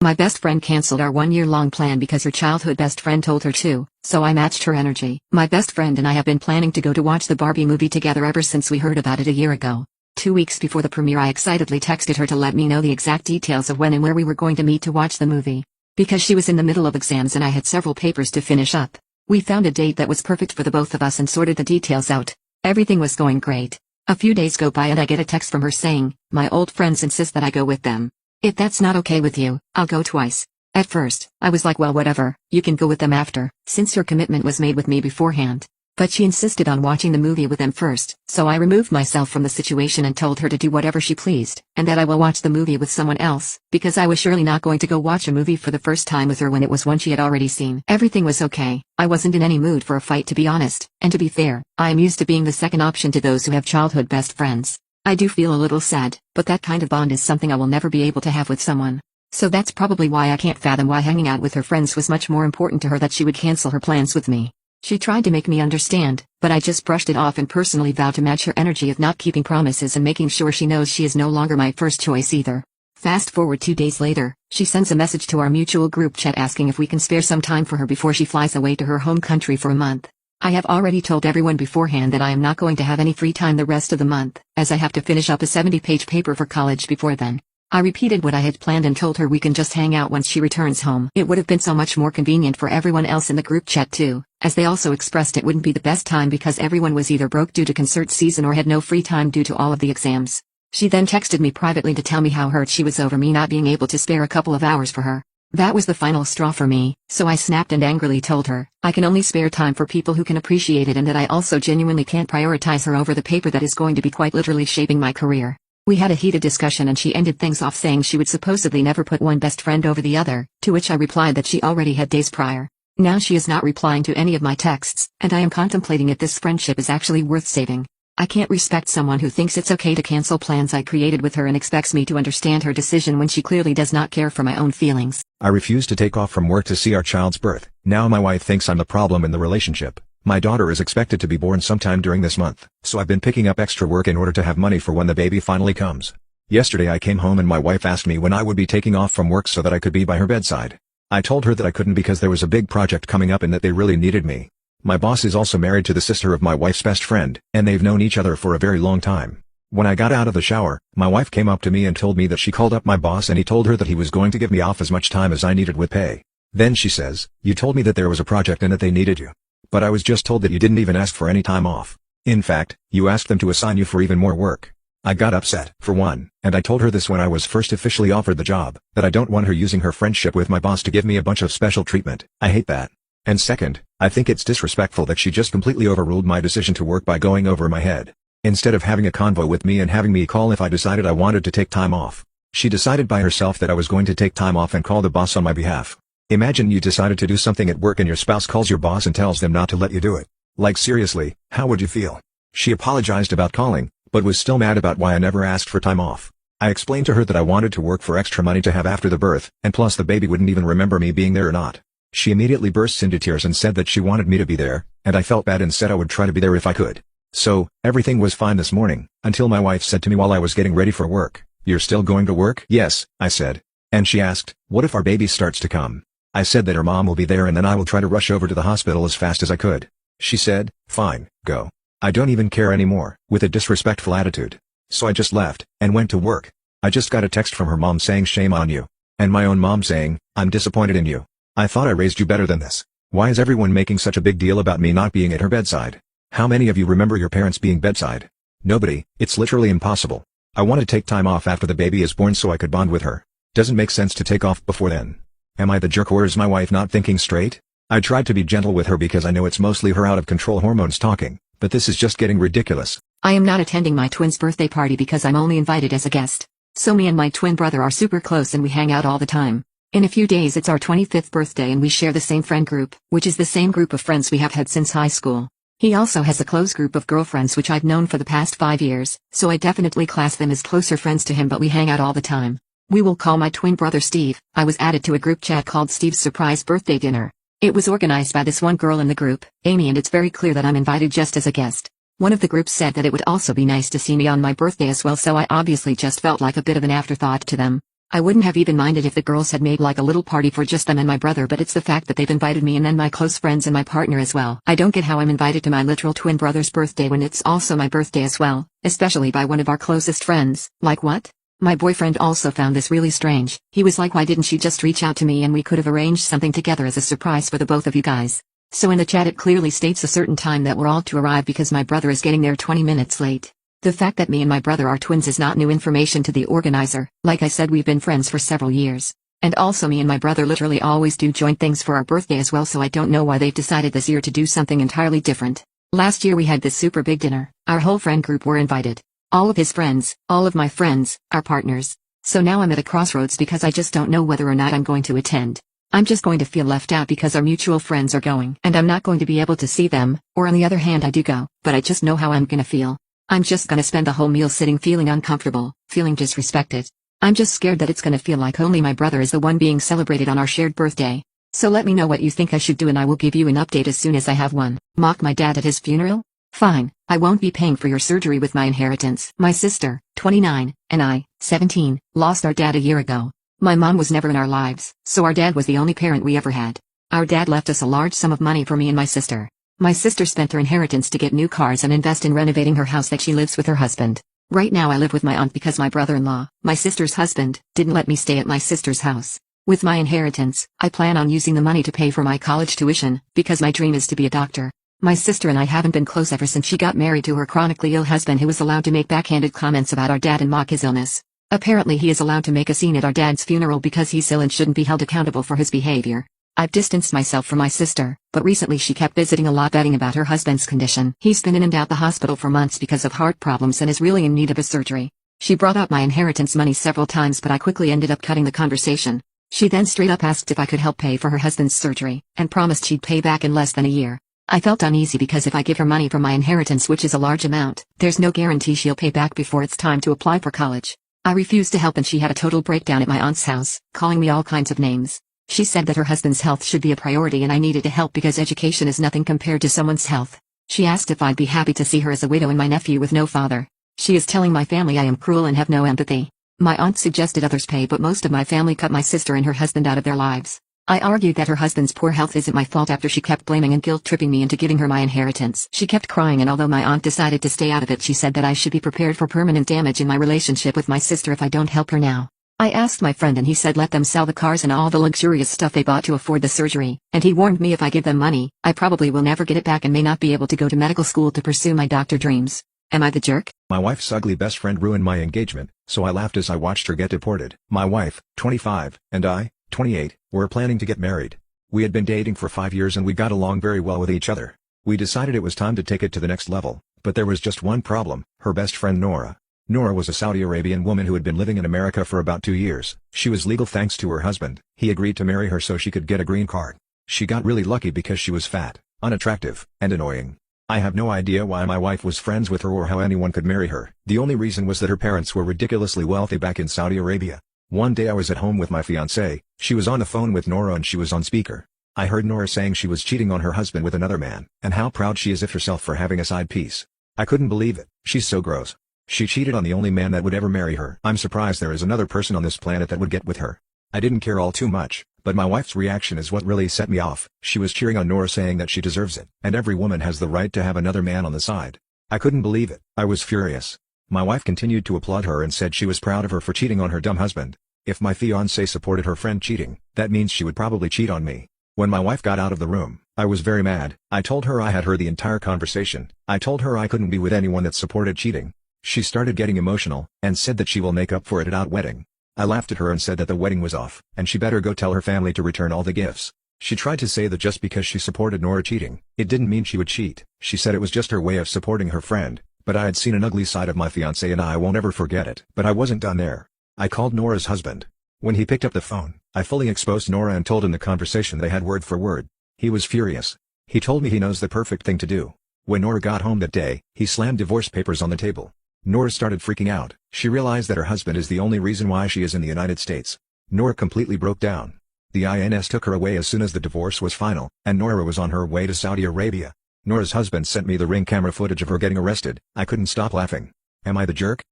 My best friend cancelled our one-year-long plan because her childhood best friend told her to, so I matched her energy. My best friend and I have been planning to go to watch the Barbie movie together ever since we heard about it a year ago. 2 weeks before the premiere I excitedly texted her to let me know the exact details of when and where we were going to meet to watch the movie. Because she was in the middle of exams and I had several papers to finish up, we found a date that was perfect for the both of us and sorted the details out. Everything was going great. A few days go by and I get a text from her saying, "My old friends insist that I go with them. If that's not okay with you, I'll go twice." At first, I was like, well, whatever, you can go with them after, since your commitment was made with me beforehand. But she insisted on watching the movie with them first, so I removed myself from the situation and told her to do whatever she pleased, and that I will watch the movie with someone else, because I was surely not going to go watch a movie for the first time with her when it was one she had already seen. Everything was okay. I wasn't in any mood for a fight, to be honest, and to be fair, I am used to being the second option to those who have childhood best friends. I do feel a little sad, but that kind of bond is something I will never be able to have with someone. So that's probably why I can't fathom why hanging out with her friends was much more important to her that she would cancel her plans with me. She tried to make me understand, but I just brushed it off and personally vowed to match her energy of not keeping promises and making sure she knows she is no longer my first choice either. Fast forward 2 days later, she sends a message to our mutual group chat asking if we can spare some time for her before she flies away to her home country for a month. I have already told everyone beforehand that I am not going to have any free time the rest of the month, as I have to finish up a 70-page paper for college before then. I repeated what I had planned and told her we can just hang out once she returns home. It would have been so much more convenient for everyone else in the group chat too, as they also expressed it wouldn't be the best time because everyone was either broke due to concert season or had no free time due to all of the exams. She then texted me privately to tell me how hurt she was over me not being able to spare a couple of hours for her. That was the final straw for me, so I snapped and angrily told her, I can only spare time for people who can appreciate it and that I also genuinely can't prioritize her over the paper that is going to be quite literally shaping my career. We had a heated discussion and she ended things off saying she would supposedly never put one best friend over the other, to which I replied that she already had days prior. Now she is not replying to any of my texts, and I am contemplating if this friendship is actually worth saving. I can't respect someone who thinks it's okay to cancel plans I created with her and expects me to understand her decision when she clearly does not care for my own feelings. I refused to take off from work to see our child's birth. Now my wife thinks I'm the problem in the relationship. My daughter is expected to be born sometime during this month, so I've been picking up extra work in order to have money for when the baby finally comes. Yesterday I came home and my wife asked me when I would be taking off from work so that I could be by her bedside. I told her that I couldn't because there was a big project coming up and that they really needed me. My boss is also married to the sister of my wife's best friend, and they've known each other for a very long time. When I got out of the shower, my wife came up to me and told me that she called up my boss and he told her that he was going to give me off as much time as I needed with pay. Then she says, "You told me that there was a project and that they needed you. But I was just told that you didn't even ask for any time off. In fact, you asked them to assign you for even more work." I got upset, for one, and I told her this when I was first officially offered the job, that I don't want her using her friendship with my boss to give me a bunch of special treatment. I hate that. And second, I think it's disrespectful that she just completely overruled my decision to work by going over my head. Instead of having a convo with me and having me call if I decided I wanted to take time off, she decided by herself that I was going to take time off and call the boss on my behalf. Imagine you decided to do something at work and your spouse calls your boss and tells them not to let you do it. Like seriously, how would you feel? She apologized about calling, but was still mad about why I never asked for time off. I explained to her that I wanted to work for extra money to have after the birth, and plus the baby wouldn't even remember me being there or not. She immediately burst into tears and said that she wanted me to be there, and I felt bad and said I would try to be there if I could. So, everything was fine this morning, until my wife said to me while I was getting ready for work, "You're still going to work?" "Yes," I said. And she asked, "What if our baby starts to come?" I said that her mom will be there and then I will try to rush over to the hospital as fast as I could. She said, "Fine, go. I don't even care anymore," with a disrespectful attitude. So I just left, and went to work. I just got a text from her mom saying shame on you. And my own mom saying, "I'm disappointed in you. I thought I raised you better than this. Why is everyone making such a big deal about me not being at her bedside? How many of you remember your parents being bedside? Nobody. It's literally impossible. I want to take time off after the baby is born so I could bond with her. Doesn't make sense to take off before then. Am I the jerk or is my wife not thinking straight?" I tried to be gentle with her because I know it's mostly her out-of-control hormones talking, but this is just getting ridiculous. I am not attending my twin's birthday party because I'm only invited as a guest. So me and my twin brother are super close and we hang out all the time. In a few days it's our 25th birthday and we share the same friend group, which is the same group of friends we have had since high school. He also has a close group of girlfriends which I've known for the past 5 years, so I definitely class them as closer friends to him, but we hang out all the time. We will call my twin brother Steve. I was added to a group chat called Steve's Surprise Birthday Dinner. It was organized by this one girl in the group, Amy, and it's very clear that I'm invited just as a guest. One of the groups said that it would also be nice to see me on my birthday as well, so I obviously just felt like a bit of an afterthought to them. I wouldn't have even minded if the girls had made like a little party for just them and my brother, but it's the fact that they've invited me and then my close friends and my partner as well. I don't get how I'm invited to my literal twin brother's birthday when it's also my birthday as well, especially by one of our closest friends. Like what? My boyfriend also found this really strange. He was like, why didn't she just reach out to me and we could have arranged something together as a surprise for the both of you guys. So in the chat it clearly states a certain time that we're all to arrive because my brother is getting there 20 minutes late. The fact that me and my brother are twins is not new information to the organizer. Like I said, we've been friends for several years. And also me and my brother literally always do joint things for our birthday as well, so I don't know why they've decided this year to do something entirely different. Last year we had this super big dinner. Our whole friend group were invited. All of his friends, all of my friends, our partners. So now I'm at a crossroads because I just don't know whether or not I'm going to attend. I'm just going to feel left out because our mutual friends are going and I'm not going to be able to see them, or on the other hand I do go, but I just know how I'm gonna feel. I'm just gonna spend the whole meal sitting feeling uncomfortable, feeling disrespected. I'm just scared that it's gonna feel like only my brother is the one being celebrated on our shared birthday. So let me know what you think I should do and I will give you an update as soon as I have one. Mock my dad at his funeral? Fine, I won't be paying for your surgery with my inheritance. My sister, 29, and I, 17, lost our dad a year ago. My mom was never in our lives, so our dad was the only parent we ever had. Our dad left us a large sum of money for me and my sister. My sister spent her inheritance to get new cars and invest in renovating her house that she lives with her husband. Right now I live with my aunt because my brother-in-law, my sister's husband, didn't let me stay at my sister's house. With my inheritance, I plan on using the money to pay for my college tuition, because my dream is to be a doctor. My sister and I haven't been close ever since she got married to her chronically ill husband, who was allowed to make backhanded comments about our dad and mock his illness. Apparently he is allowed to make a scene at our dad's funeral because he's ill and shouldn't be held accountable for his behavior. I've distanced myself from my sister, but recently she kept visiting a lot, betting about her husband's condition. He's been in and out the hospital for months because of heart problems and is really in need of a surgery. She brought up my inheritance money several times, but I quickly ended up cutting the conversation. She then straight up asked if I could help pay for her husband's surgery, and promised she'd pay back in less than a year. I felt uneasy because if I give her money from my inheritance, which is a large amount, there's no guarantee she'll pay back before it's time to apply for college. I refused to help and she had a total breakdown at my aunt's house, calling me all kinds of names. She said that her husband's health should be a priority and I needed to help because education is nothing compared to someone's health. She asked if I'd be happy to see her as a widow and my nephew with no father. She is telling my family I am cruel and have no empathy. My aunt suggested others pay, but most of my family cut my sister and her husband out of their lives. I argued that her husband's poor health isn't my fault after she kept blaming and guilt-tripping me into giving her my inheritance. She kept crying, and although my aunt decided to stay out of it, she said that I should be prepared for permanent damage in my relationship with my sister if I don't help her now. I asked my friend and he said let them sell the cars and all the luxurious stuff they bought to afford the surgery, and he warned me if I give them money, I probably will never get it back and may not be able to go to medical school to pursue my doctor dreams. Am I the jerk? My wife's ugly best friend ruined my engagement, so I laughed as I watched her get deported. My wife, 25, and I, 28, were planning to get married. We had been dating for 5 years and we got along very well with each other. We decided it was time to take it to the next level, but there was just one problem: her best friend Nora. Nora was a Saudi Arabian woman who had been living in America for about 2 years. She was legal thanks to her husband. He agreed to marry her so she could get a green card. She got really lucky because she was fat, unattractive, and annoying. I have no idea why my wife was friends with her or how anyone could marry her. The only reason was that her parents were ridiculously wealthy back in Saudi Arabia. One day I was at home with my fiancée. She was on the phone with Nora and she was on speaker. I heard Nora saying she was cheating on her husband with another man, and how proud she is of herself for having a side piece. I couldn't believe it. She's so gross. She cheated on the only man that would ever marry her. I'm surprised there is another person on this planet that would get with her. I didn't care all too much, but my wife's reaction is what really set me off. She was cheering on Nora, saying that she deserves it, and every woman has the right to have another man on the side. I couldn't believe it. I was furious. My wife continued to applaud her and said she was proud of her for cheating on her dumb husband. If my fiancée supported her friend cheating, that means she would probably cheat on me. When my wife got out of the room, I was very mad. I told her I had heard the entire conversation. I told her I couldn't be with anyone that supported cheating. She started getting emotional, and said that she will make up for it at our wedding. I laughed at her and said that the wedding was off, and she better go tell her family to return all the gifts. She tried to say that just because she supported Nora cheating, it didn't mean she would cheat. She said it was just her way of supporting her friend, but I had seen an ugly side of my fiancé and I won't ever forget it. But I wasn't done there. I called Nora's husband. When he picked up the phone, I fully exposed Nora and told him the conversation they had word for word. He was furious. He told me he knows the perfect thing to do. When Nora got home that day, he slammed divorce papers on the table. Nora started freaking out. She realized that her husband is the only reason why she is in the United States. Nora completely broke down. The INS took her away as soon as the divorce was final, and Nora was on her way to Saudi Arabia. Nora's husband sent me the Ring camera footage of her getting arrested. I couldn't stop laughing. Am I the jerk?